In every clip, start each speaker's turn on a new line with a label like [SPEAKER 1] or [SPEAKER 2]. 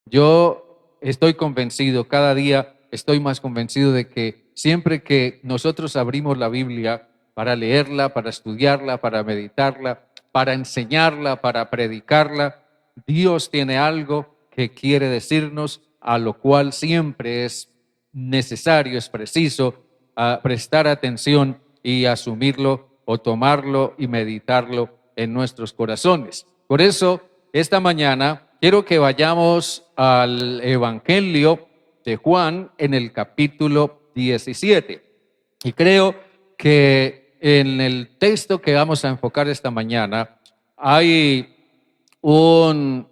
[SPEAKER 1] Yo estoy convencido, cada día estoy más convencido de que siempre que nosotros abrimos la Biblia para leerla, para estudiarla, para meditarla, para enseñarla, para predicarla, Dios tiene algo que quiere decirnos, a lo cual siempre es necesario, es preciso prestar atención y asumirlo o tomarlo y meditarlo en nuestros corazones. Por eso, esta mañana quiero que vayamos al Evangelio de Juan en el capítulo 17. Y creo que en el texto que vamos a enfocar esta mañana hay una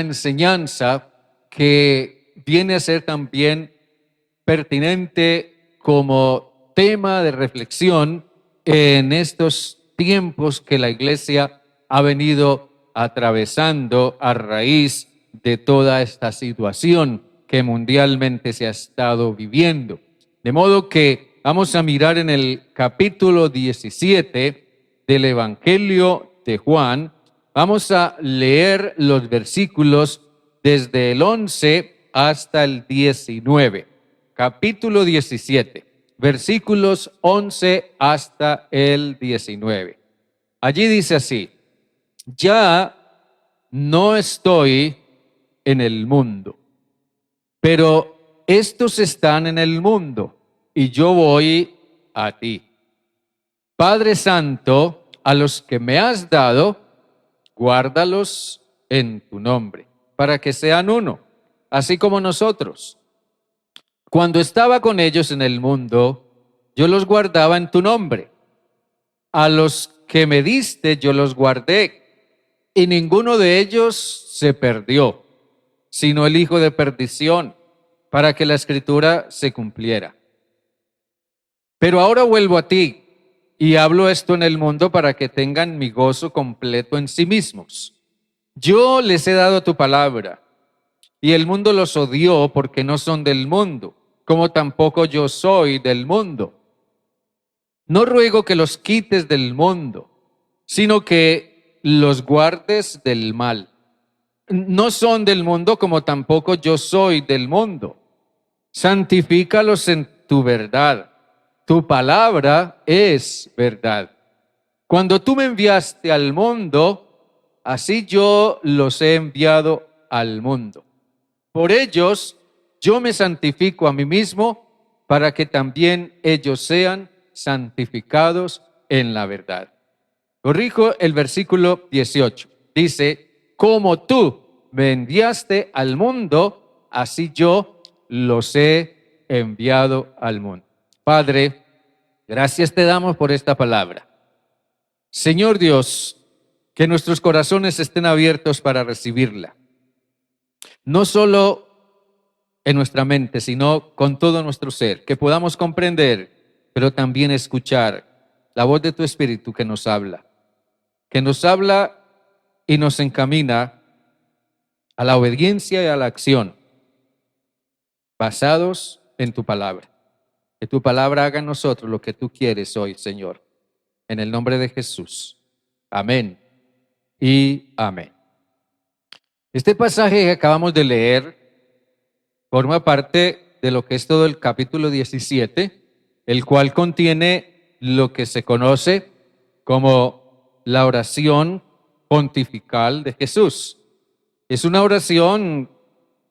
[SPEAKER 1] enseñanza que viene a ser también pertinente como tema de reflexión en estos tiempos que la iglesia ha venido atravesando a raíz de toda esta situación que mundialmente se ha estado viviendo. De modo que vamos a mirar en el capítulo 17 del Evangelio de Juan. Vamos a leer los versículos desde el 11 hasta el 19. Capítulo 17, versículos 11 hasta el 19. Allí dice así: ya no estoy en el mundo, pero estos están en el mundo y yo voy a ti. Padre Santo, a los que me has dado, guárdalos en tu nombre, para que sean uno, así como nosotros. Cuando estaba con ellos en el mundo, yo los guardaba en tu nombre. A los que me diste, yo los guardé, y ninguno de ellos se perdió, sino el hijo de perdición, para que la escritura se cumpliera. Pero ahora vuelvo a ti, y hablo esto en el mundo para que tengan mi gozo completo en sí mismos. Yo les he dado tu palabra, y el mundo los odió porque no son del mundo, como tampoco yo soy del mundo. No ruego que los quites del mundo, sino que los guardes del mal. No son del mundo, como tampoco yo soy del mundo. Santifícalos en tu verdad. Tu palabra es verdad. Cuando tú me enviaste al mundo, así yo los he enviado al mundo. Por ellos yo me santifico a mí mismo, para que también ellos sean santificados en la verdad. Corrijo el versículo 18. Dice: como tú me enviaste al mundo, así yo los he enviado al mundo. Padre, gracias te damos por esta palabra. Señor Dios, que nuestros corazones estén abiertos para recibirla. No solo en nuestra mente, sino con todo nuestro ser, que podamos comprender, pero también escuchar la voz de tu Espíritu que nos habla y nos encamina a la obediencia y a la acción, basados en tu palabra. Que tu palabra haga en nosotros lo que tú quieres hoy, Señor. En el nombre de Jesús. Amén y amén. Este pasaje que acabamos de leer forma parte de lo que es todo el capítulo 17, el cual contiene lo que se conoce como la oración pontifical de Jesús. Es una oración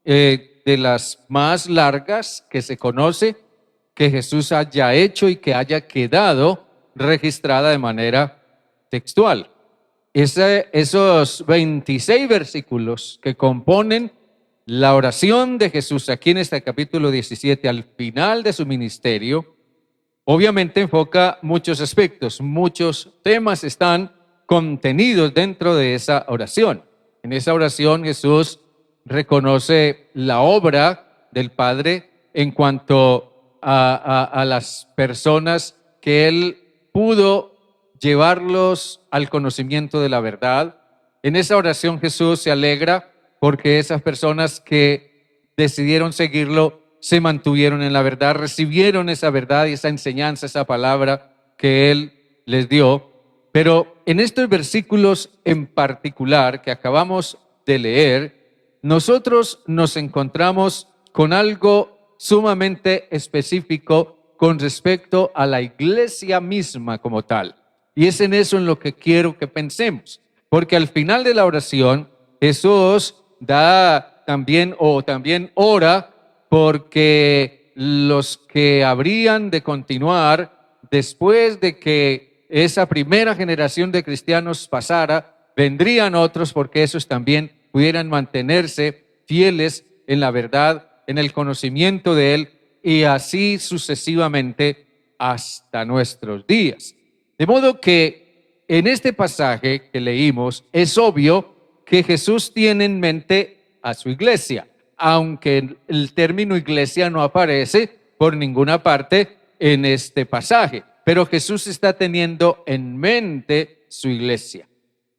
[SPEAKER 1] de las más largas que se conoce, que Jesús haya hecho y que haya quedado registrada de manera textual. Esos 26 versículos que componen la oración de Jesús aquí en este capítulo 17, al final de su ministerio, obviamente enfoca muchos aspectos, muchos temas están contenidos dentro de esa oración. En esa oración Jesús reconoce la obra del Padre en cuanto a las personas que Él pudo llevarlos al conocimiento de la verdad. En esa oración Jesús se alegra porque esas personas que decidieron seguirlo se mantuvieron en la verdad, recibieron esa verdad y esa enseñanza, esa palabra que Él les dio. Pero en estos versículos en particular que acabamos de leer, nosotros nos encontramos con algo sumamente específico con respecto a la iglesia misma como tal. Y es en eso en lo que quiero que pensemos. Porque al final de la oración, Jesús da también ora porque los que habrían de continuar después de que esa primera generación de cristianos pasara, vendrían otros porque esos también pudieran mantenerse fieles en la verdad, en el conocimiento de Él y así sucesivamente hasta nuestros días. De modo que en este pasaje que leímos es obvio que Jesús tiene en mente a su iglesia, aunque el término iglesia no aparece por ninguna parte en este pasaje, pero Jesús está teniendo en mente su iglesia.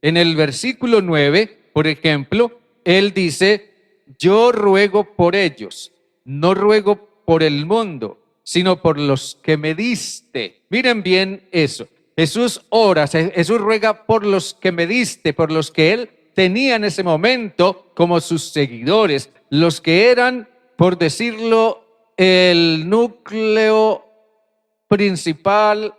[SPEAKER 1] En el versículo 9, por ejemplo, Él dice, yo ruego por ellos, no ruego por el mundo, sino por los que me diste. Miren bien eso. Jesús ora, Jesús ruega por los que me diste, por los que Él tenía en ese momento como sus seguidores, los que eran, por decirlo, el núcleo principal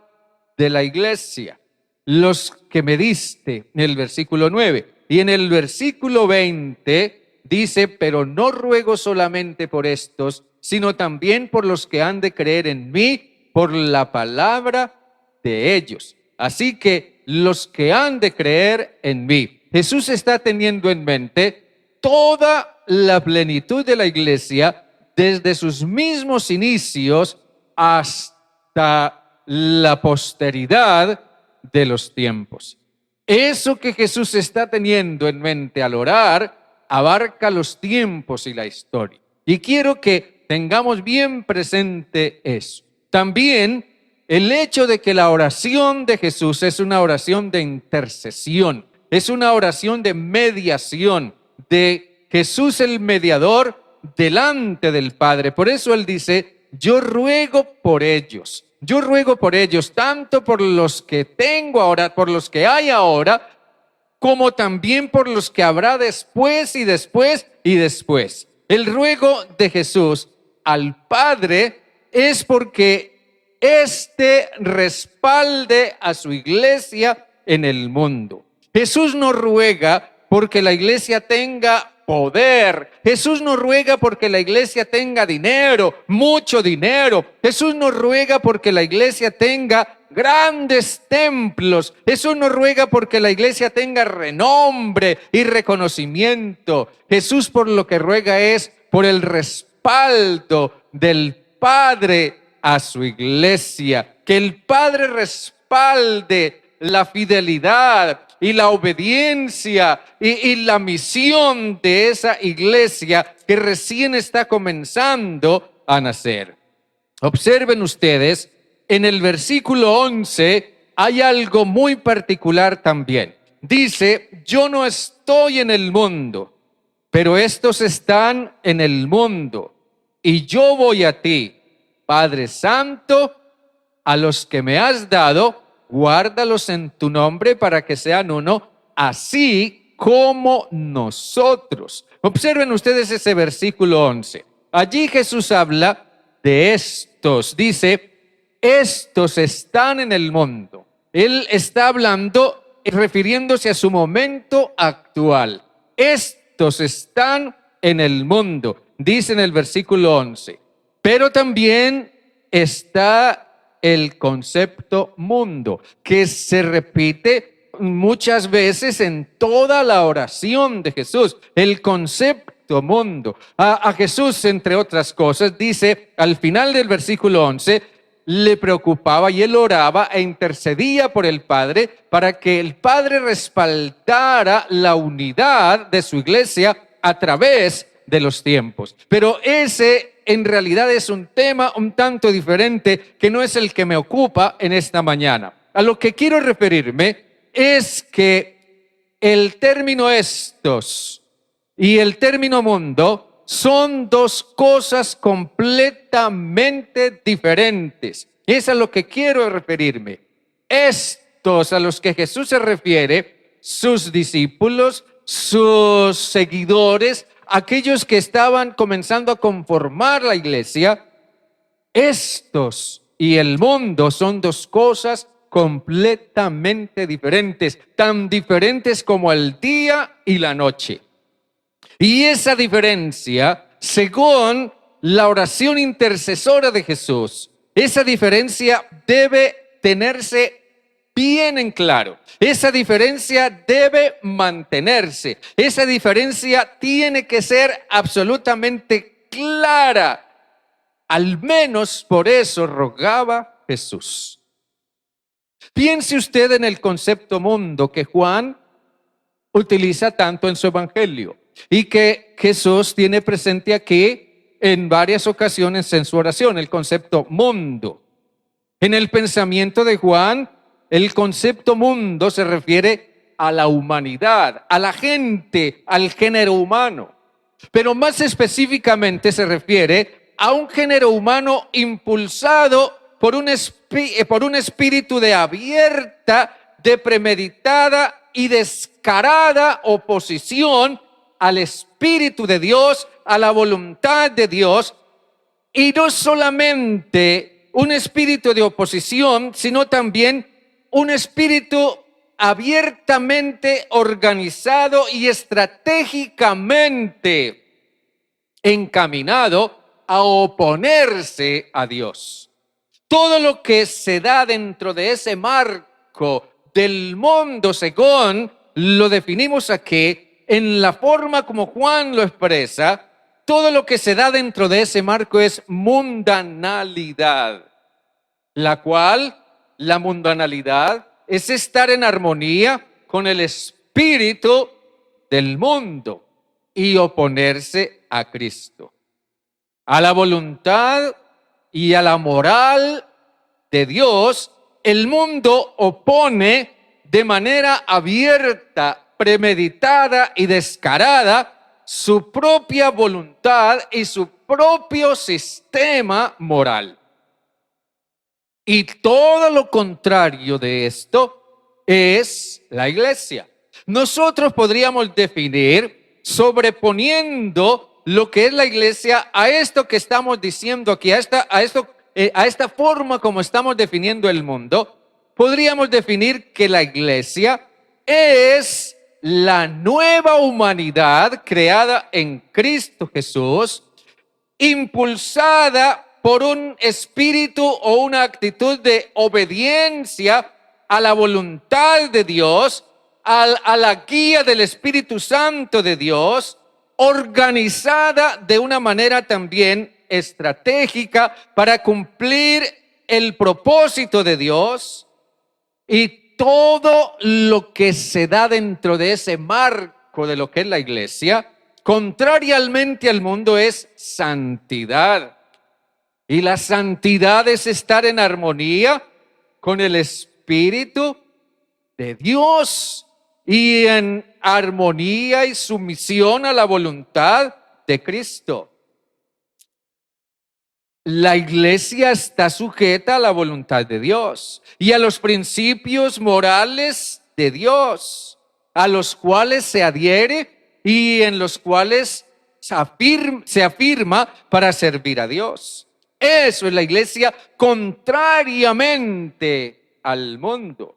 [SPEAKER 1] de la iglesia, los que me diste, en el versículo 9. Y en el versículo 20 dice, pero no ruego solamente por estos, sino también por los que han de creer en mí por la palabra de ellos. Así que los que han de creer en mí. Jesús está teniendo en mente toda la plenitud de la iglesia desde sus mismos inicios hasta la posteridad de los tiempos. Eso que Jesús está teniendo en mente al orar abarca los tiempos y la historia. Y quiero que tengamos bien presente eso. También el hecho de que la oración de Jesús es una oración de intercesión, es una oración de mediación, de Jesús el mediador delante del Padre. Por eso Él dice, yo ruego por ellos. Yo ruego por ellos, tanto por los que tengo ahora, por los que hay ahora, como también por los que habrá después y después y después. El ruego de Jesús al Padre es porque éste respalde a su iglesia en el mundo. Jesús no ruega porque la iglesia tenga poder. Jesús no ruega porque la iglesia tenga dinero, mucho dinero. Jesús no ruega porque la iglesia tenga grandes templos. Jesús no ruega porque la iglesia tenga renombre y reconocimiento. Jesús por lo que ruega es por el respaldo del Padre a su iglesia. Que el Padre respalde la fidelidad y la obediencia y la misión de esa iglesia que recién está comenzando a nacer. Observen ustedes, en el versículo 11 hay algo muy particular también. Dice, yo no estoy en el mundo, pero estos están en el mundo, y yo voy a ti, Padre Santo, a los que me has dado, guárdalos en tu nombre para que sean uno, así como nosotros. Observen ustedes ese versículo 11. Allí Jesús habla de estos. Dice, estos están en el mundo. Él está hablando, refiriéndose a su momento actual. Estos están en el mundo, dice en el versículo 11. Pero también está el concepto mundo, que se repite muchas veces en toda la oración de Jesús. El concepto mundo. A Jesús, entre otras cosas, dice al final del versículo 11, le preocupaba y él oraba e intercedía por el Padre para que el Padre respaldara la unidad de su iglesia a través de los tiempos. Pero ese en realidad es un tema un tanto diferente que no es el que me ocupa en esta mañana. A lo que quiero referirme es que el término estos y el término mundo son dos cosas completamente diferentes. Es a lo que quiero referirme. Estos a los que Jesús se refiere, sus discípulos, sus seguidores, aquellos que estaban comenzando a conformar la iglesia, estos y el mundo son dos cosas completamente diferentes, tan diferentes como el día y la noche. Y esa diferencia, según la oración intercesora de Jesús, esa diferencia debe tenerse bien en claro. Esa diferencia debe mantenerse. Esa diferencia tiene que ser absolutamente clara. Al menos por eso rogaba Jesús. Piense usted en el concepto mundo que Juan utiliza tanto en su evangelio y que Jesús tiene presente aquí en varias ocasiones en su oración, el concepto mundo. En el pensamiento de Juan, el concepto mundo se refiere a la humanidad, a la gente, al género humano. Pero más específicamente se refiere a un género humano impulsado por un espíritu de abierta, de premeditada y descarada oposición al Espíritu de Dios, a la voluntad de Dios, y no solamente un espíritu de oposición, sino también un espíritu abiertamente organizado y estratégicamente encaminado a oponerse a Dios. Todo lo que se da dentro de ese marco del mundo, según lo definimos aquí, en la forma como Juan lo expresa, todo lo que se da dentro de ese marco es mundanalidad, la cual, la mundanalidad, es estar en armonía con el espíritu del mundo y oponerse a Cristo, a la voluntad y a la moral de Dios. El mundo opone de manera abierta, premeditada y descarada su propia voluntad y su propio sistema moral. Y todo lo contrario de esto es la iglesia. Nosotros podríamos definir, sobreponiendo lo que es la iglesia a esto que estamos diciendo aquí, a esta forma como estamos definiendo el mundo, podríamos definir que la iglesia es la nueva humanidad creada en Cristo Jesús, impulsada por un espíritu o una actitud de obediencia a la voluntad de Dios, a la guía del Espíritu Santo de Dios, organizada de una manera también estratégica para cumplir el propósito de Dios. Y todo lo que se da dentro de ese marco de lo que es la iglesia, contrariamente al mundo, es santidad. Y la santidad es estar en armonía con el Espíritu de Dios y en armonía y sumisión a la voluntad de Cristo. La iglesia está sujeta a la voluntad de Dios y a los principios morales de Dios, a los cuales se adhiere y en los cuales se afirma para servir a Dios. Eso es la iglesia contrariamente al mundo.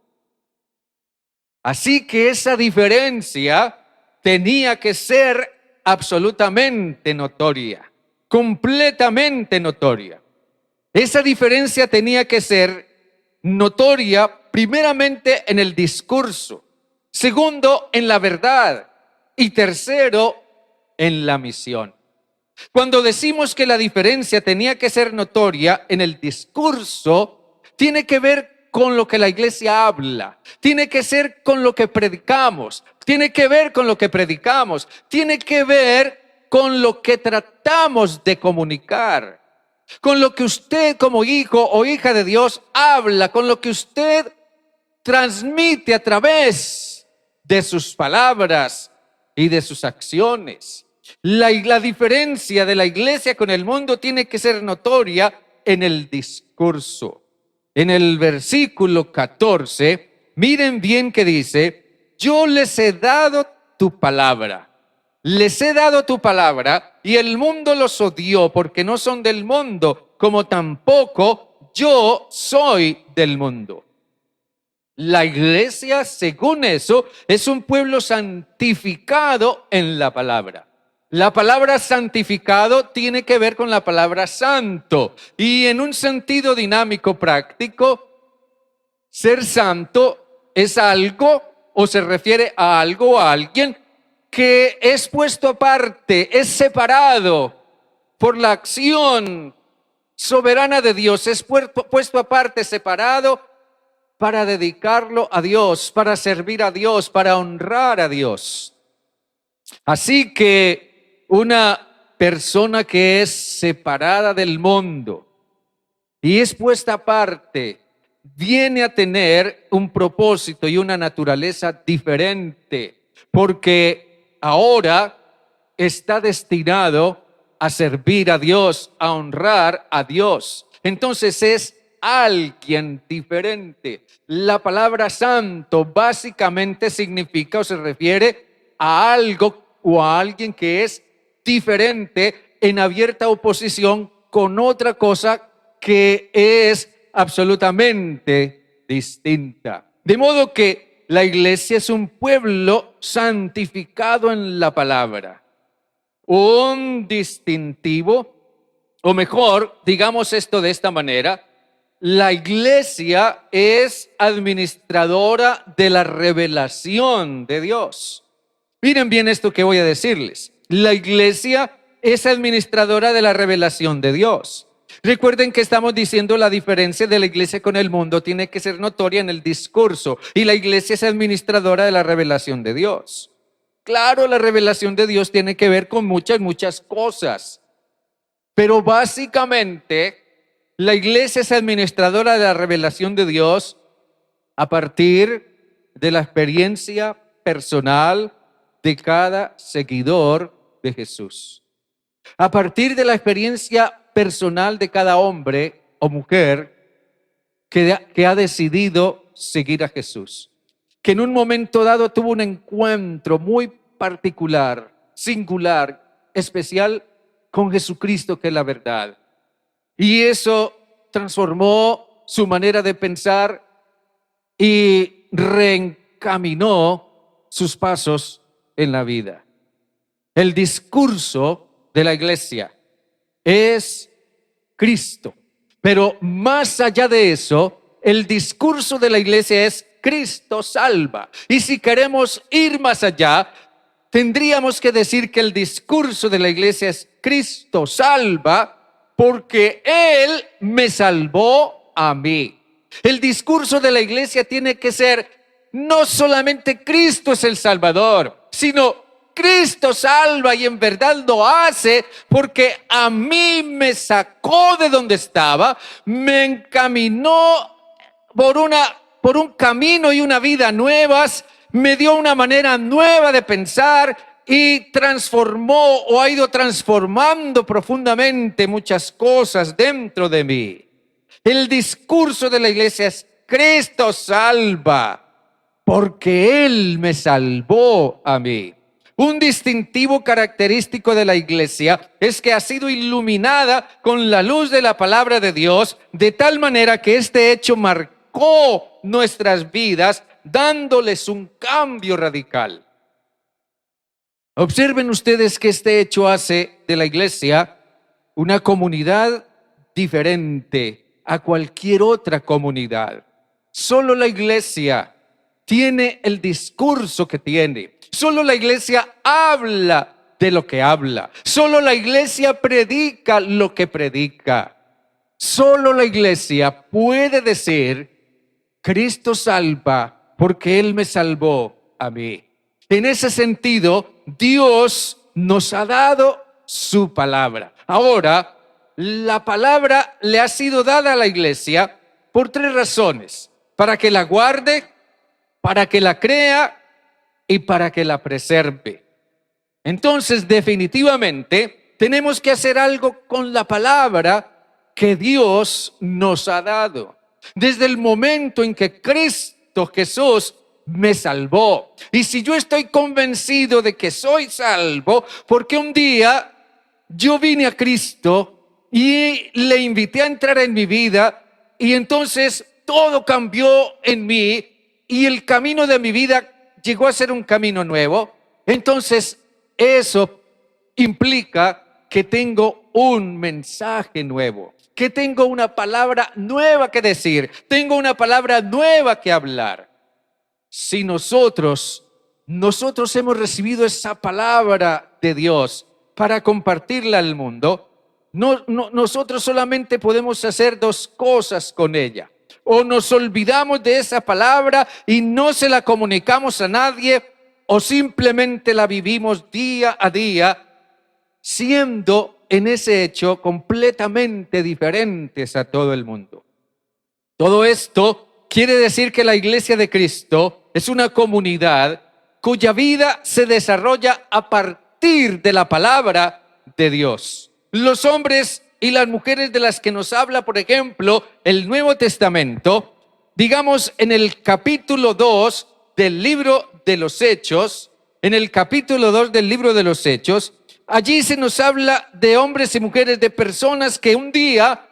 [SPEAKER 1] Así que esa diferencia tenía que ser absolutamente notoria, completamente notoria. Esa diferencia tenía que ser notoria primeramente en el discurso, segundo en la verdad y tercero en la misión. Cuando decimos que la diferencia tenía que ser notoria en el discurso, tiene que ver con lo que la iglesia habla, tiene que ser con lo que predicamos, tiene que ver con lo que predicamos, tiene que ver con lo que tratamos de comunicar, con lo que usted como hijo o hija de Dios habla, con lo que usted transmite a través de sus palabras y de sus acciones. La diferencia de la iglesia con el mundo tiene que ser notoria en el discurso. En el versículo 14, miren bien que dice: yo les he dado tu palabra. les he dado tu palabra y el mundo los odió porque no son del mundo, como tampoco yo soy del mundo. La iglesia, según eso, es un pueblo santificado en la palabra. La palabra santificado tiene que ver con la palabra santo. Y en un sentido dinámico práctico, ser santo es algo o se refiere a algo o a alguien que es puesto aparte, es separado por la acción soberana de Dios, es puesto aparte, separado para dedicarlo a Dios, para servir a Dios, para honrar a Dios. Así que una persona que es separada del mundo y es puesta aparte, viene a tener un propósito y una naturaleza diferente, porque ahora está destinado a servir a Dios, a honrar a Dios. Entonces es alguien diferente. La palabra santo básicamente significa o se refiere a algo o a alguien que es diferente en abierta oposición con otra cosa que es absolutamente distinta. De modo que la iglesia es un pueblo santificado en la palabra, un distintivo, o mejor, digamos esto de esta manera: la iglesia es administradora de la revelación de Dios. Miren bien esto que voy a decirles. La iglesia es administradora de la revelación de Dios. Recuerden que estamos diciendo la diferencia de la iglesia con el mundo tiene que ser notoria en el discurso, y la iglesia es administradora de la revelación de Dios. Claro, la revelación de Dios tiene que ver con muchas cosas, pero básicamente la iglesia es administradora de la revelación de Dios a partir de la experiencia personal de cada seguidor de Jesús. A partir de la experiencia personal de cada hombre o mujer que ha decidido seguir a Jesús, que en un momento dado tuvo un encuentro muy particular, singular, especial con Jesucristo, que es la verdad. Y eso transformó su manera de pensar y reencaminó sus pasos en la vida. El discurso de la iglesia es Cristo, pero más allá de eso, el discurso de la iglesia es Cristo salva. Y si queremos ir más allá, tendríamos que decir que el discurso de la iglesia es Cristo salva porque Él me salvó a mí. El discurso de la iglesia tiene que ser: no solamente Cristo es el Salvador, sino Cristo salva, y en verdad lo hace porque a mí me sacó de donde estaba, me encaminó por un camino y una vida nuevas, me dio una manera nueva de pensar y transformó o ha ido transformando profundamente muchas cosas dentro de mí. El discurso de la iglesia es: Cristo salva porque Él me salvó a mí. Un distintivo característico de la iglesia es que ha sido iluminada con la luz de la palabra de Dios, de tal manera que este hecho marcó nuestras vidas, dándoles un cambio radical. Observen ustedes que este hecho hace de la iglesia una comunidad diferente a cualquier otra comunidad. Solo la iglesia tiene el discurso que tiene. Solo la iglesia habla de lo que habla. Solo la iglesia predica lo que predica. Solo la iglesia puede decir: Cristo salva porque Él me salvó a mí. En ese sentido, Dios nos ha dado su palabra. Ahora, la palabra le ha sido dada a la iglesia por 3 razones: para que la guarde, para que la crea y para que la preserve. Entonces, definitivamente, tenemos que hacer algo con la palabra que Dios nos ha dado. Desde el momento en que Cristo Jesús me salvó. Y si yo estoy convencido de que soy salvo, porque un día yo vine a Cristo y le invité a entrar en mi vida, y entonces todo cambió en mí y el camino de mi vida llegó a ser un camino nuevo. Entonces eso implica que tengo un mensaje nuevo, que tengo una palabra nueva que decir, tengo una palabra nueva que hablar. Si nosotros hemos recibido esa palabra de Dios para compartirla al mundo, nosotros solamente podemos hacer dos cosas con ella. O nos olvidamos de esa palabra y no se la comunicamos a nadie, o simplemente la vivimos día a día, siendo en ese hecho completamente diferentes a todo el mundo. Todo esto quiere decir que la Iglesia de Cristo es una comunidad cuya vida se desarrolla a partir de la palabra de Dios. Los hombres y las mujeres de las que nos habla, por ejemplo, el Nuevo Testamento, digamos en el capítulo 2 del libro de los Hechos, allí se nos habla de hombres y mujeres, de personas que un día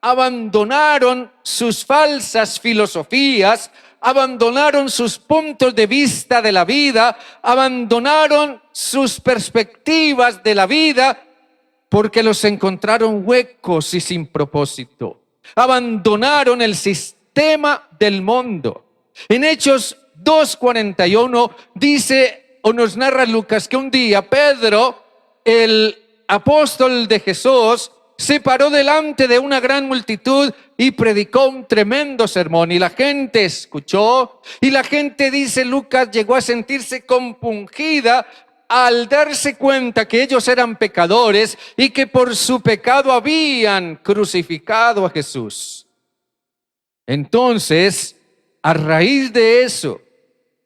[SPEAKER 1] abandonaron sus falsas filosofías, abandonaron sus puntos de vista de la vida, abandonaron sus perspectivas de la vida, porque los encontraron huecos y sin propósito. Abandonaron el sistema del mundo. En Hechos 2:41 dice o nos narra Lucas que un día Pedro, el apóstol de Jesús, se paró delante de una gran multitud y predicó un tremendo sermón, y la gente escuchó, y la gente, dice Lucas, llegó a sentirse compungida al darse cuenta que ellos eran pecadores y que por su pecado habían crucificado a Jesús. Entonces, a raíz de eso,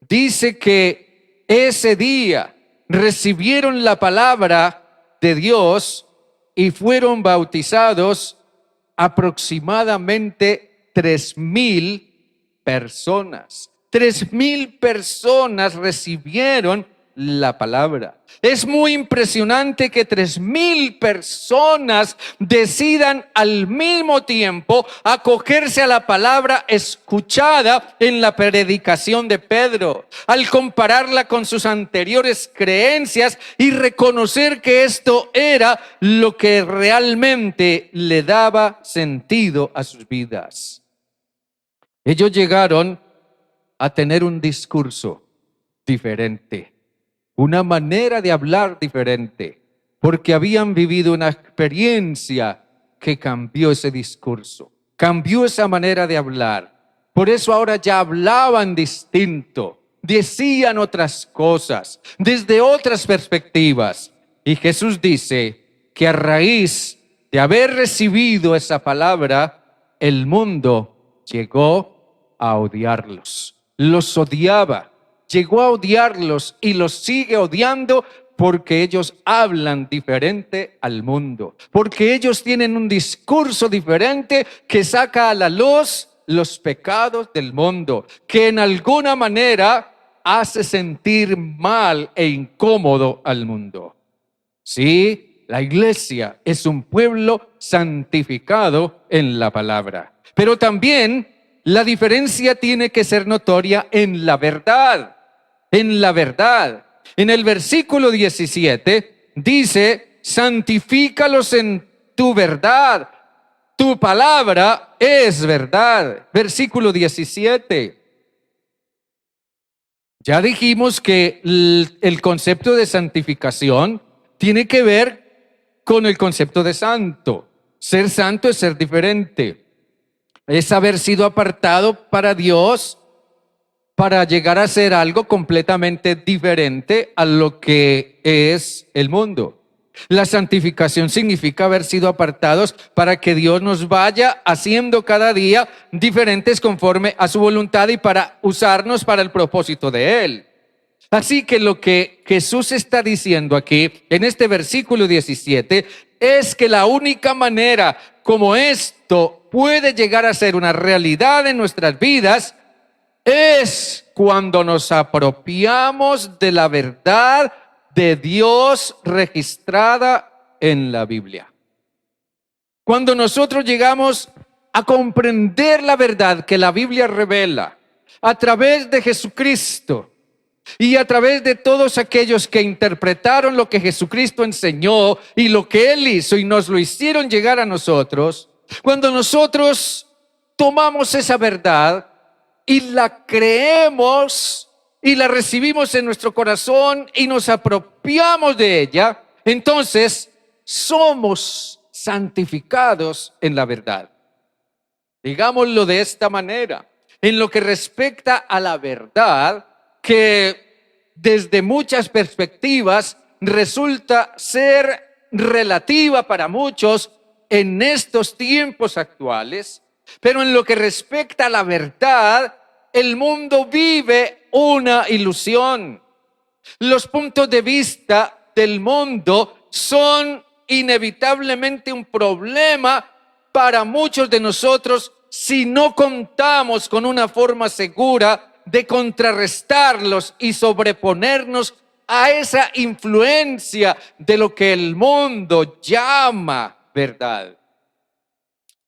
[SPEAKER 1] dice que ese día recibieron la palabra de Dios y fueron bautizados aproximadamente 3,000 personas. 3,000 personas recibieron la palabra. Es muy impresionante que 3,000 personas decidan al mismo tiempo acogerse a la palabra escuchada en la predicación de Pedro, al compararla con sus anteriores creencias y reconocer que esto era lo que realmente le daba sentido a sus vidas. Ellos llegaron a tener un discurso diferente, una manera de hablar diferente, porque habían vivido una experiencia que cambió ese discurso, cambió esa manera de hablar. Por eso ahora ya hablaban distinto, decían otras cosas, desde otras perspectivas. Y Jesús dice que a raíz de haber recibido esa palabra, el mundo llegó a odiarlos, los odiaba. Llegó a odiarlos y los sigue odiando porque ellos hablan diferente al mundo, porque ellos tienen un discurso diferente que saca a la luz los pecados del mundo, que en alguna manera hace sentir mal e incómodo al mundo. Sí, la iglesia es un pueblo santificado en la palabra, pero también la diferencia tiene que ser notoria en la verdad. En la verdad. En el versículo 17 dice: santifícalos en tu verdad, tu palabra es verdad. Versículo 17. Ya dijimos que el concepto de santificación tiene que ver con el concepto de santo. Ser santo es ser diferente, es haber sido apartado para Dios, para llegar a ser algo completamente diferente a lo que es el mundo. La santificación significa haber sido apartados para que Dios nos vaya haciendo cada día diferentes conforme a su voluntad y para usarnos para el propósito de Él. Así que lo que Jesús está diciendo aquí en este versículo 17 es que la única manera como esto puede llegar a ser una realidad en nuestras vidas es cuando nos apropiamos de la verdad de Dios registrada en la Biblia. Cuando nosotros llegamos a comprender la verdad que la Biblia revela a través de Jesucristo y a través de todos aquellos que interpretaron lo que Jesucristo enseñó y lo que Él hizo y nos lo hicieron llegar a nosotros, cuando nosotros tomamos esa verdad y la creemos y la recibimos en nuestro corazón y nos apropiamos de ella, entonces somos santificados en la verdad. Digámoslo de esta manera, en lo que respecta a la verdad, que desde muchas perspectivas resulta ser relativa para muchos en estos tiempos actuales, pero en lo que respecta a la verdad, el mundo vive una ilusión. Los puntos de vista del mundo son inevitablemente un problema para muchos de nosotros si no contamos con una forma segura de contrarrestarlos y sobreponernos a esa influencia de lo que el mundo llama verdad.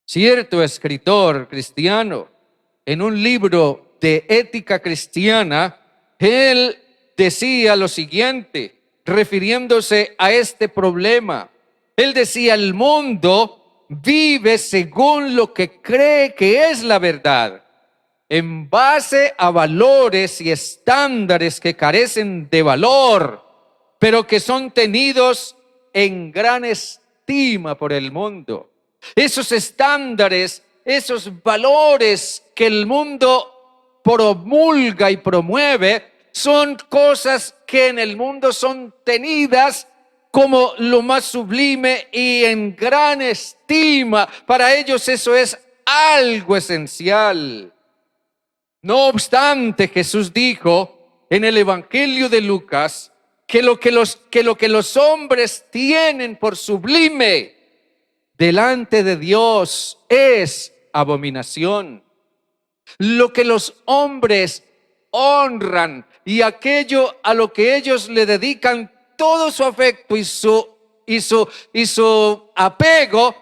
[SPEAKER 1] Cierto escritor cristiano, en un libro de ética cristiana, él decía lo siguiente, refiriéndose a este problema. Él decía, el mundo vive según lo que cree que es la verdad, en base a valores y estándares que carecen de valor, pero que son tenidos en gran estima por el mundo. Esos estándares, esos valores que el mundo promulga y promueve, son cosas que en el mundo son tenidas como lo más sublime y en gran estima. Para ellos eso es algo esencial. No obstante, Jesús dijo en el Evangelio de Lucas que lo que los hombres tienen por sublime delante de Dios es abominación. Lo que los hombres honran y aquello a lo que ellos le dedican todo su afecto y su apego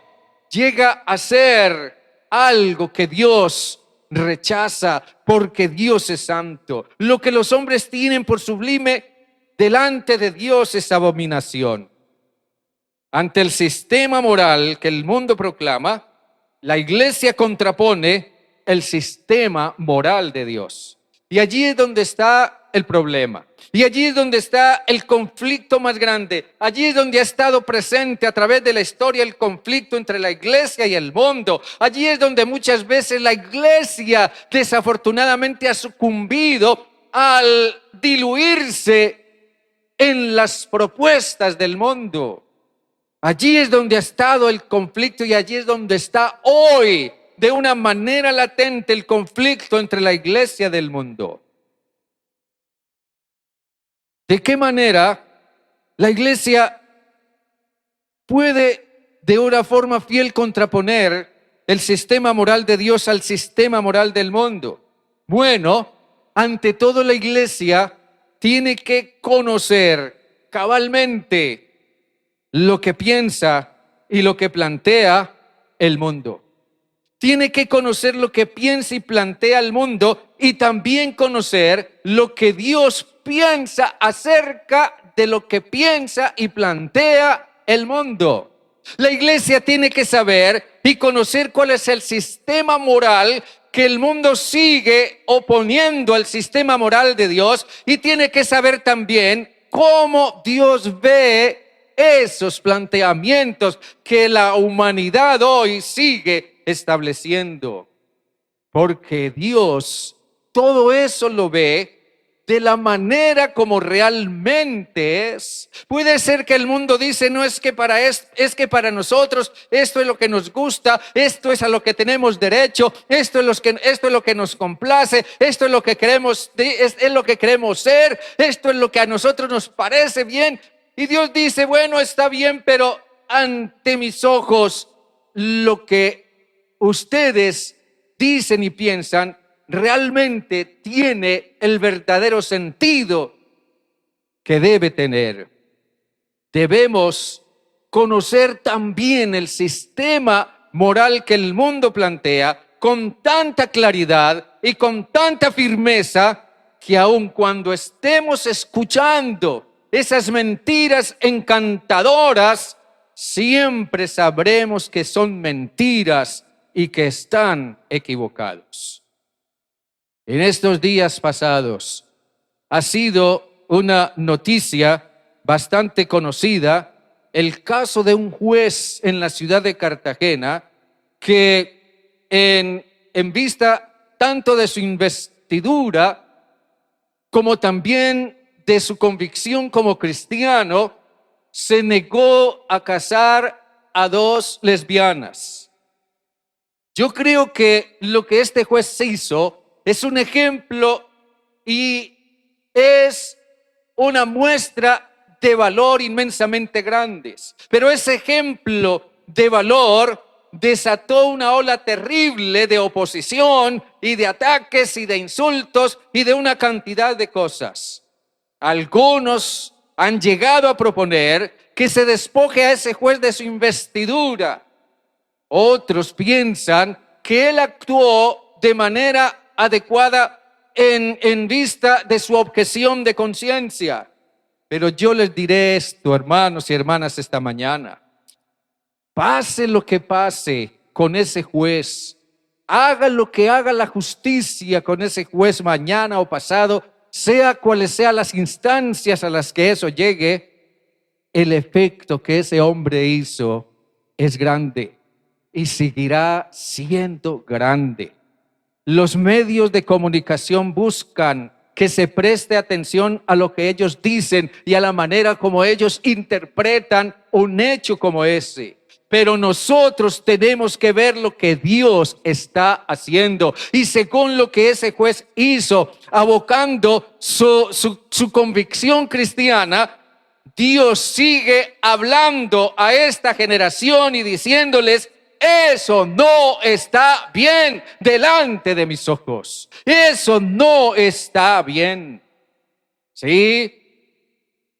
[SPEAKER 1] llega a ser algo que Dios rechaza porque Dios es santo. Lo que los hombres tienen por sublime delante de Dios es abominación. Ante el sistema moral que el mundo proclama, la iglesia contrapone el sistema moral de Dios. Y allí es donde está el problema. Y allí es donde está el conflicto más grande. Allí es donde ha estado presente a través de la historia el conflicto entre la iglesia y el mundo. Allí es donde muchas veces la iglesia desafortunadamente ha sucumbido al diluirse en las propuestas del mundo. Allí es donde ha estado el conflicto y allí es donde está hoy de una manera latente el conflicto entre la iglesia del mundo. ¿De qué manera la iglesia puede de una forma fiel contraponer el sistema moral de Dios al sistema moral del mundo? Bueno, ante todo la iglesia tiene que conocer cabalmente lo que piensa y lo que plantea el mundo. Tiene que conocer lo que piensa y plantea el mundo y también conocer lo que Dios piensa acerca de lo que piensa y plantea el mundo. La iglesia tiene que saber y conocer cuál es el sistema moral que el mundo sigue oponiendo al sistema moral de Dios y tiene que saber también cómo Dios ve esos planteamientos que la humanidad hoy sigue estableciendo. Porque Dios todo eso lo ve de la manera como realmente es. Puede ser que el mundo dice, no es que es que para nosotros esto es lo que nos gusta, esto es a lo que tenemos derecho, esto es lo que nos complace, esto es lo que queremos, es lo que queremos ser, esto es lo que a nosotros nos parece bien. Y Dios dice, bueno, está bien, pero ante mis ojos lo que ustedes dicen y piensan realmente tiene el verdadero sentido que debe tener. Debemos conocer también el sistema moral que el mundo plantea con tanta claridad y con tanta firmeza que aun cuando estemos escuchando esas mentiras encantadoras, siempre sabremos que son mentiras y que están equivocados. En estos días pasados ha sido una noticia bastante conocida el caso de un juez en la ciudad de Cartagena que en vista tanto de su investidura como también de su convicción como cristiano, se negó a casar a 2 lesbianas. Yo creo que lo que este juez hizo es un ejemplo y es una muestra de valor inmensamente grandes. Pero ese ejemplo de valor desató una ola terrible de oposición y de ataques y de insultos y de una cantidad de cosas. Algunos han llegado a proponer que se despoje a ese juez de su investidura. Otros piensan que él actuó de manera adecuada en vista de su objeción de conciencia. Pero yo les diré esto, hermanos y hermanas, esta mañana. Pase lo que pase con ese juez, haga lo que haga la justicia con ese juez mañana o pasado, sea cuales sean las instancias a las que eso llegue, el efecto que ese hombre hizo es grande y seguirá siendo grande. Los medios de comunicación buscan que se preste atención a lo que ellos dicen y a la manera como ellos interpretan un hecho como ese. Pero nosotros tenemos que ver lo que Dios está haciendo. Y según lo que ese juez hizo, abocando su convicción cristiana, Dios sigue hablando a esta generación y diciéndoles: eso no está bien delante de mis ojos. Eso no está bien. Sí,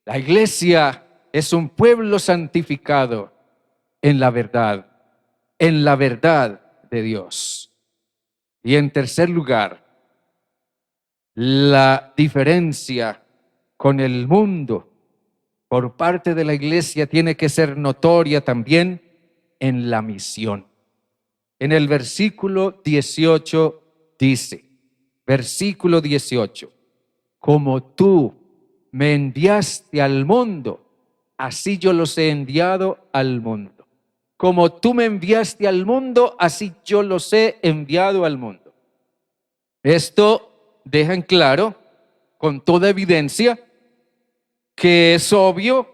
[SPEAKER 1] la iglesia es un pueblo santificado en la verdad de Dios. Y en tercer lugar, la diferencia con el mundo por parte de la iglesia tiene que ser notoria también en la misión. En el versículo 18 dice, versículo 18, como tú me enviaste al mundo, así yo los he enviado al mundo. Como tú me enviaste al mundo, así yo los he enviado al mundo. Esto deja en claro, con toda evidencia, que es obvio,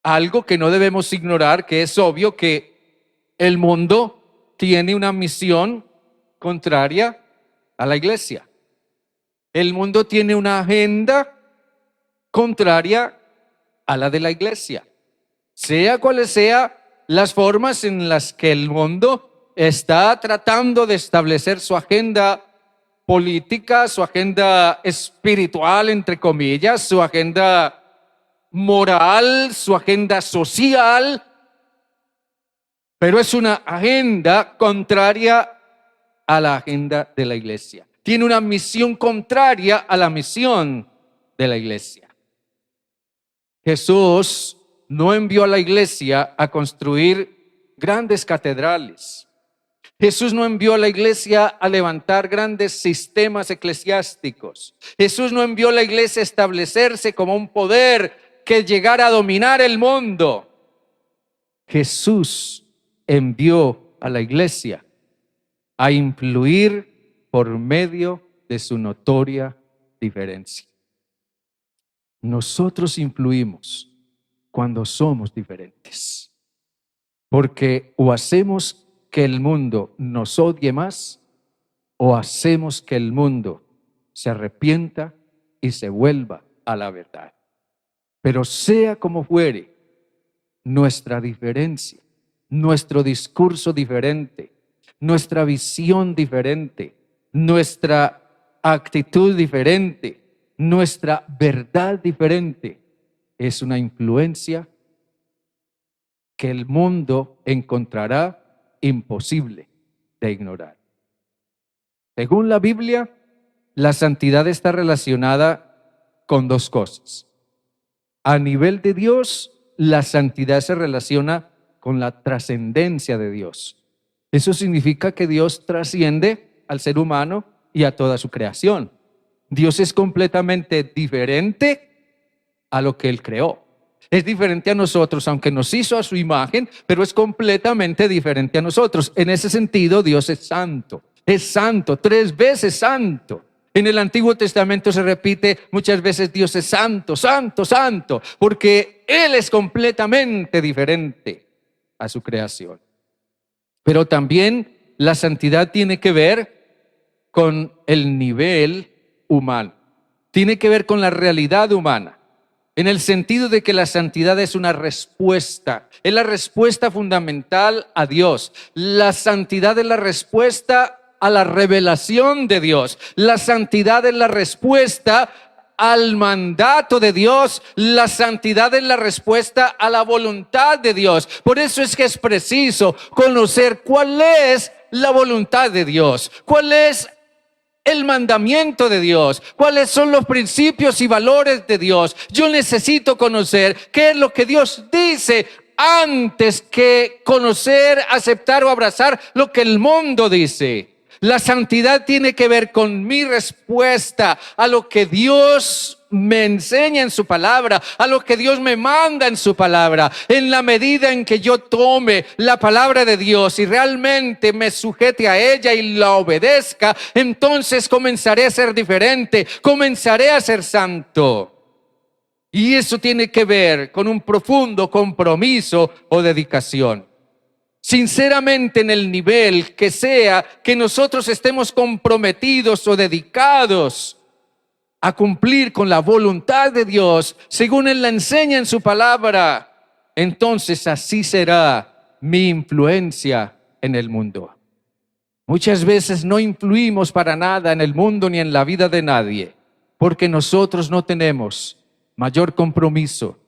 [SPEAKER 1] algo que no debemos ignorar, que es obvio que el mundo tiene una misión contraria a la iglesia. El mundo tiene una agenda contraria a la de la iglesia. Sea cuales sean las formas en las que el mundo está tratando de establecer su agenda política, su agenda espiritual, entre comillas, su agenda moral, su agenda social, pero es una agenda contraria a la agenda de la iglesia. Tiene una misión contraria a la misión de la iglesia. Jesús no envió a la iglesia a construir grandes catedrales. Jesús no envió a la iglesia a levantar grandes sistemas eclesiásticos. Jesús no envió a la iglesia a establecerse como un poder que llegara a dominar el mundo. Jesús envió a la iglesia a influir por medio de su notoria diferencia. Nosotros influimos cuando somos diferentes, porque o hacemos que el mundo nos odie más, o hacemos que el mundo se arrepienta y se vuelva a la verdad. Pero sea como fuere, nuestra diferencia, nuestro discurso diferente, nuestra visión diferente, nuestra actitud diferente, nuestra verdad diferente, es una influencia que el mundo encontrará imposible de ignorar. Según la Biblia, la santidad está relacionada con dos cosas. A nivel de Dios, la santidad se relaciona con la trascendencia de Dios. Eso significa que Dios trasciende al ser humano y a toda su creación. Dios es completamente diferente a lo que Él creó. Es diferente a nosotros, aunque nos hizo a su imagen, pero es completamente diferente a nosotros. En ese sentido, Dios es santo, 3 veces santo. En el Antiguo Testamento se repite muchas veces: Dios es santo, santo, santo, porque Él es completamente diferente a su creación. Pero también la santidad tiene que ver con el nivel humano, tiene que ver con la realidad humana, en el sentido de que la santidad es una respuesta, es la respuesta fundamental a Dios. La santidad es la respuesta a la revelación de Dios. La santidad es la respuesta al mandato de Dios. La santidad es la respuesta a la voluntad de Dios. Por eso es que es preciso conocer cuál es la voluntad de Dios, cuál es el mandamiento de Dios, cuáles son los principios y valores de Dios. Yo necesito conocer qué es lo que Dios dice antes que conocer, aceptar o abrazar lo que el mundo dice. La santidad tiene que ver con mi respuesta a lo que Dios me enseña en su palabra, a lo que Dios me manda en su palabra. En la medida en que yo tome la palabra de Dios y realmente me sujete a ella y la obedezca, entonces comenzaré a ser diferente, comenzaré a ser santo. Y eso tiene que ver con un profundo compromiso o dedicación. Sinceramente, en el nivel que sea que nosotros estemos comprometidos o dedicados a cumplir con la voluntad de Dios, según Él la enseña en su palabra, entonces así será mi influencia en el mundo. Muchas veces no influimos para nada en el mundo ni en la vida de nadie, porque nosotros no tenemos mayor compromiso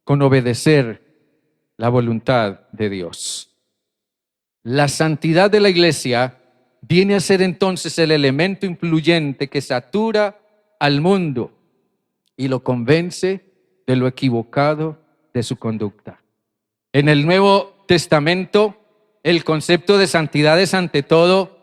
[SPEAKER 1] con obedecer la voluntad de Dios. La santidad de la iglesia viene a ser entonces el elemento influyente que satura al mundo y lo convence de lo equivocado de su conducta. En el Nuevo Testamento, el concepto de santidad es ante todo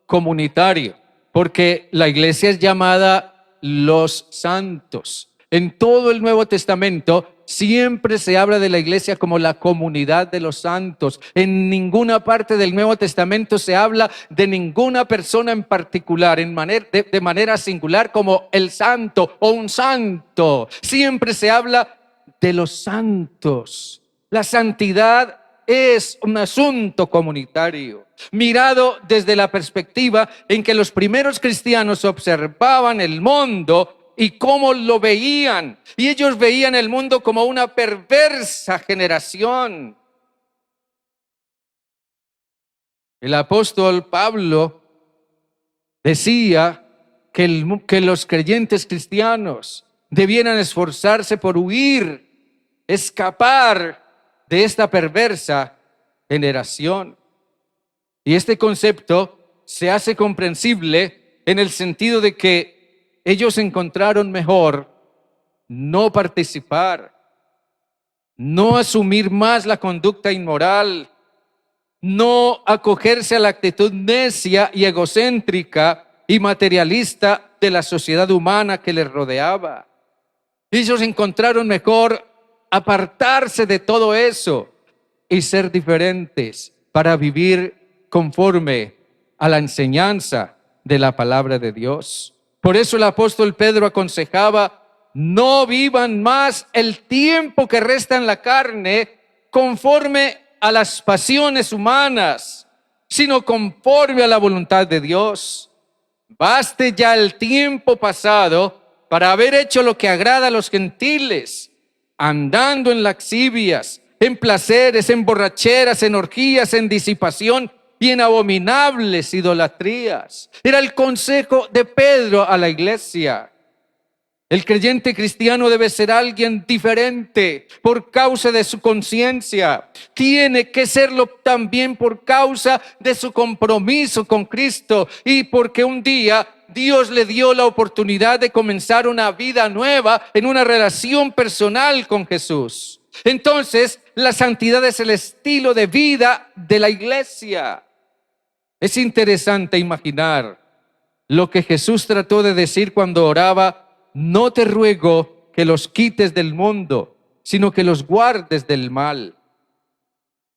[SPEAKER 1] comunitario, porque la iglesia es llamada los santos. En todo el Nuevo Testamento siempre se habla de la iglesia como la comunidad de los santos. En ninguna parte del Nuevo Testamento se habla de ninguna persona en particular, de manera singular, como el santo o un santo. Siempre se habla de los santos. La santidad es un asunto comunitario, mirado desde la perspectiva en que los primeros cristianos observaban el mundo y cómo lo veían. Y ellos veían el mundo como una perversa generación. El apóstol Pablo decía que los creyentes cristianos debieran esforzarse por huir, escapar de esta perversa generación. Y este concepto se hace comprensible en el sentido de que ellos encontraron mejor no participar, no asumir más la conducta inmoral, no acogerse a la actitud necia y egocéntrica y materialista de la sociedad humana que les rodeaba. Ellos encontraron mejor apartarse de todo eso y ser diferentes para vivir conforme a la enseñanza de la palabra de Dios. Por eso el apóstol Pedro aconsejaba: no vivan más el tiempo que resta en la carne conforme a las pasiones humanas, sino conforme a la voluntad de Dios. Baste ya el tiempo pasado para haber hecho lo que agrada a los gentiles, andando en lascivias, en placeres, en borracheras, en orgías, en disipación y en abominables idolatrías. Era el consejo de Pedro a la iglesia. El creyente cristiano debe ser alguien diferente por causa de su conciencia. Tiene que serlo también por causa de su compromiso con Cristo y porque un día Dios le dio la oportunidad de comenzar una vida nueva en una relación personal con Jesús. Entonces, la santidad es el estilo de vida de la iglesia. Es interesante imaginar lo que Jesús trató de decir cuando oraba: no te ruego que los quites del mundo, sino que los guardes del mal.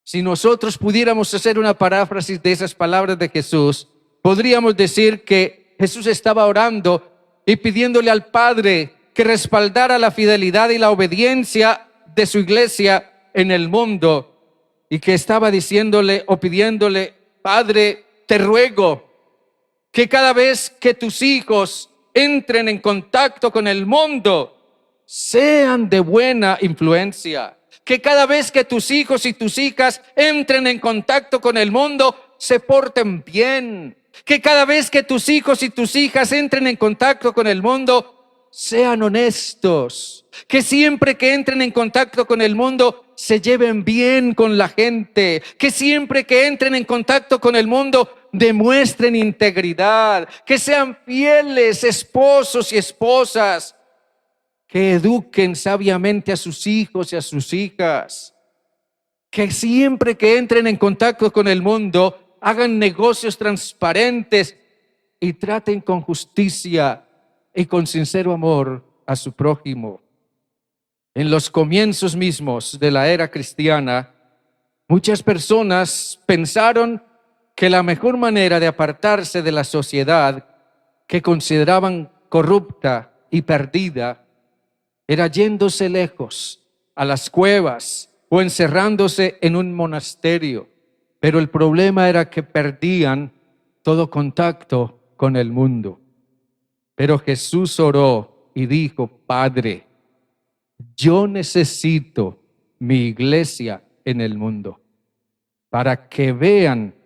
[SPEAKER 1] Si nosotros pudiéramos hacer una paráfrasis de esas palabras de Jesús, podríamos decir que Jesús estaba orando y pidiéndole al Padre que respaldara la fidelidad y la obediencia de su iglesia en el mundo, y que estaba diciéndole o pidiéndole: Padre, te ruego que cada vez que tus hijos entren en contacto con el mundo, sean de buena influencia. Que cada vez que tus hijos y tus hijas entren en contacto con el mundo, se porten bien. Que cada vez que tus hijos y tus hijas entren en contacto con el mundo, sean honestos. Que siempre que entren en contacto con el mundo, se lleven bien con la gente. Que siempre que entren en contacto con el mundo, demuestren integridad, que sean fieles esposos y esposas, que eduquen sabiamente a sus hijos y a sus hijas, que siempre que entren en contacto con el mundo, hagan negocios transparentes y traten con justicia y con sincero amor a su prójimo. En los comienzos mismos de la era cristiana, muchas personas pensaron que la mejor manera de apartarse de la sociedad que consideraban corrupta y perdida era yéndose lejos a las cuevas o encerrándose en un monasterio. Pero el problema era que perdían todo contacto con el mundo. Pero Jesús oró y dijo: Padre, yo necesito mi iglesia en el mundo para que vean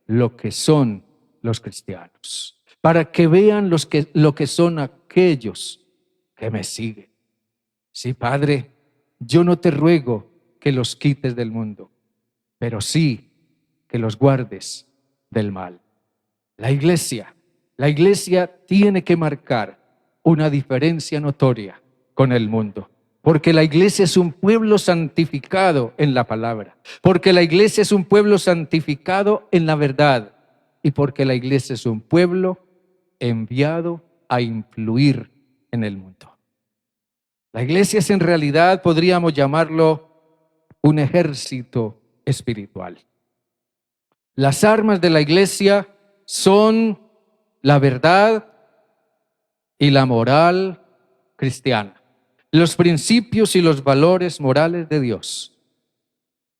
[SPEAKER 1] lo que son los cristianos, para que vean lo que son aquellos que me siguen. Sí, Padre, yo no te ruego que los quites del mundo, pero sí que los guardes del mal. La iglesia tiene que marcar una diferencia notoria con el mundo. Porque la iglesia es un pueblo santificado en la palabra. Porque la iglesia es un pueblo santificado en la verdad. Y porque la iglesia es un pueblo enviado a influir en el mundo. La iglesia es, en realidad, podríamos llamarlo un ejército espiritual. Las armas de la iglesia son la verdad y la moral cristiana. Los principios y los valores morales de Dios,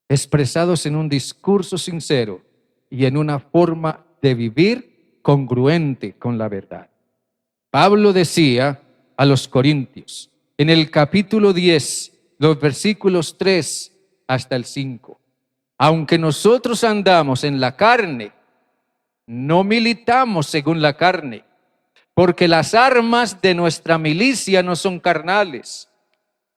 [SPEAKER 1] expresados en un discurso sincero y en una forma de vivir congruente con la verdad. Pablo decía a los Corintios, en el capítulo 10, los versículos 3 hasta el 5, aunque nosotros andamos en la carne, no militamos según la carne, porque las armas de nuestra milicia no son carnales,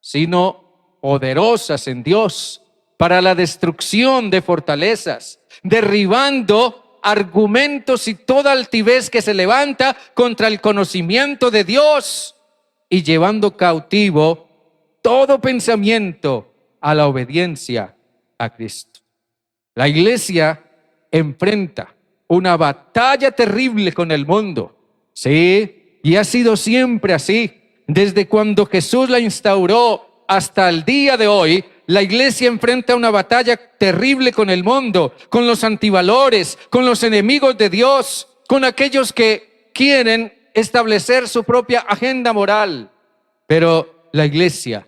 [SPEAKER 1] sino poderosas en Dios para la destrucción de fortalezas, derribando argumentos y toda altivez que se levanta contra el conocimiento de Dios y llevando cautivo todo pensamiento a la obediencia a Cristo. La iglesia enfrenta una batalla terrible con el mundo. Sí, y ha sido siempre así. Desde cuando Jesús la instauró hasta el día de hoy, la iglesia enfrenta una batalla terrible con el mundo, con los antivalores, con los enemigos de Dios, con aquellos que quieren establecer su propia agenda moral. Pero la iglesia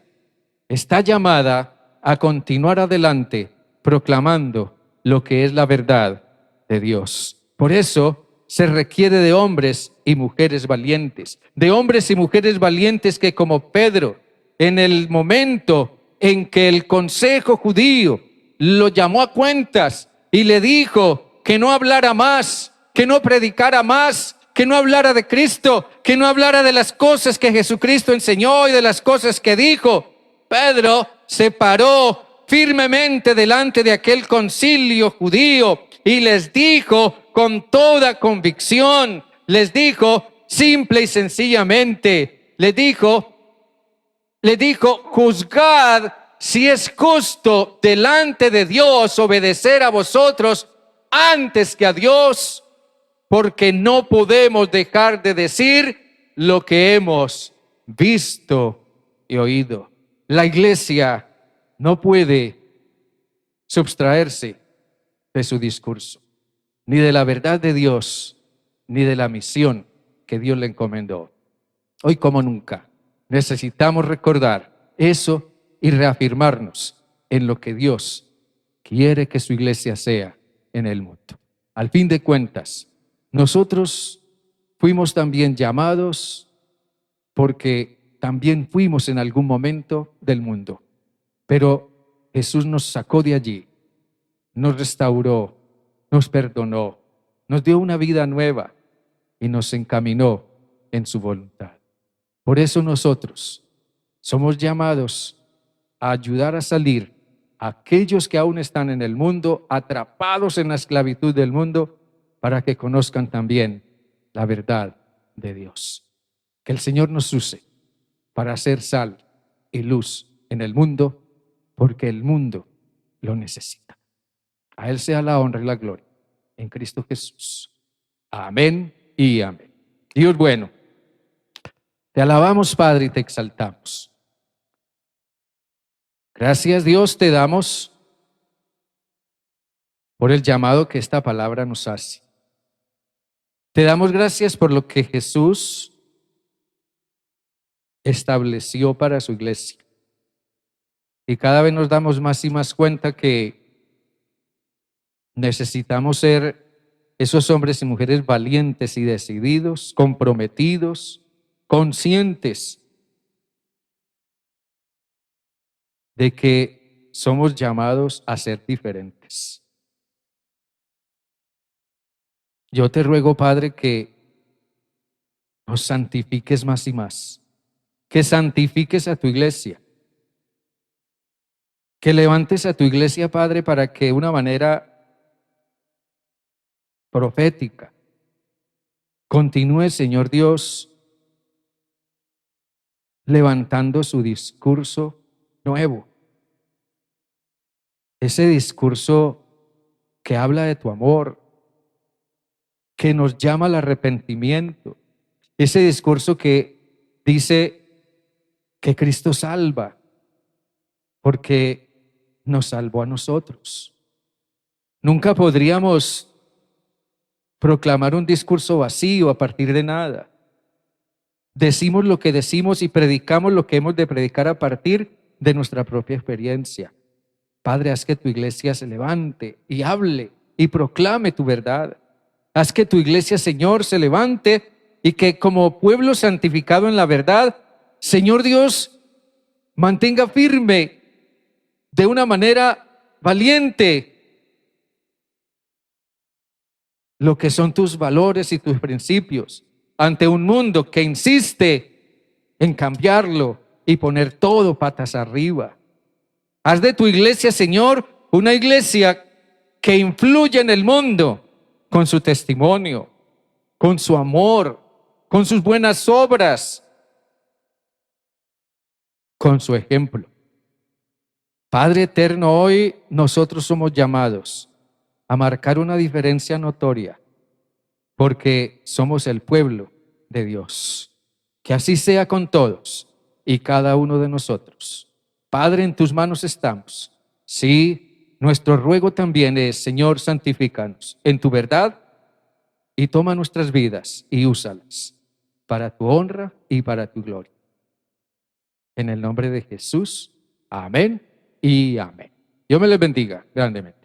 [SPEAKER 1] está llamada a continuar adelante proclamando lo que es la verdad de Dios. Por eso se requiere de hombres y mujeres valientes, de hombres y mujeres valientes que, como Pedro, en el momento en que el consejo judío lo llamó a cuentas y le dijo que no hablara más, que no predicara más, que no hablara de Cristo, que no hablara de las cosas que Jesucristo enseñó y de las cosas que dijo. Pedro se paró firmemente delante de aquel concilio judío y les dijo con toda convicción, les dijo simple y sencillamente, les dijo, juzgad si es justo delante de Dios obedecer a vosotros antes que a Dios, porque no podemos dejar de decir lo que hemos visto y oído. La iglesia no puede sustraerse de su discurso, ni de la verdad de Dios, ni de la misión que Dios le encomendó. Hoy como nunca necesitamos recordar eso y reafirmarnos en lo que Dios quiere que su iglesia sea en el mundo. Al fin de cuentas, nosotros fuimos también llamados porque también fuimos en algún momento del mundo, pero Jesús nos sacó de allí, nos restauró, nos perdonó, nos dio una vida nueva y nos encaminó en su voluntad. Por eso nosotros somos llamados a ayudar a salir a aquellos que aún están en el mundo, atrapados en la esclavitud del mundo, para que conozcan también la verdad de Dios. Que el Señor nos use para hacer sal y luz en el mundo, porque el mundo lo necesita. A Él sea la honra y la gloria en Cristo Jesús. Amén y amén. Dios bueno, te alabamos, Padre, y te exaltamos. Gracias, Dios, te damos por el llamado que esta palabra nos hace. Te damos gracias por lo que Jesús estableció para su iglesia. Y cada vez nos damos más y más cuenta que necesitamos ser esos hombres y mujeres valientes y decididos, comprometidos, conscientes de que somos llamados a ser diferentes. Yo te ruego, Padre, que nos santifiques más y más, que santifiques a tu iglesia, que levantes a tu iglesia, Padre, para que de una manera profética continúe, Señor Dios, levantando su discurso nuevo. Ese discurso que habla de tu amor, que nos llama al arrepentimiento. Ese discurso que dice que Cristo salva, porque nos salvó a nosotros. Nunca podríamos proclamar un discurso vacío a partir de nada. Decimos lo que decimos y predicamos lo que hemos de predicar a partir de nuestra propia experiencia. Padre, haz que tu iglesia se levante y hable y proclame tu verdad. Haz que tu iglesia, Señor, se levante y que como pueblo santificado en la verdad, Señor Dios, mantenga firme de una manera valiente lo que son tus valores y tus principios ante un mundo que insiste en cambiarlo y poner todo patas arriba. Haz de tu iglesia, Señor, una iglesia que influye en el mundo con su testimonio, con su amor, con sus buenas obras, con su ejemplo. Padre eterno, hoy nosotros somos llamados a marcar una diferencia notoria, porque somos el pueblo de Dios. Que así sea con todos y cada uno de nosotros. Padre, en tus manos estamos. Sí, nuestro ruego también es, Señor, santifícanos en tu verdad y toma nuestras vidas y úsalas para tu honra y para tu gloria. En el nombre de Jesús, amén y amén. Dios me les bendiga grandemente.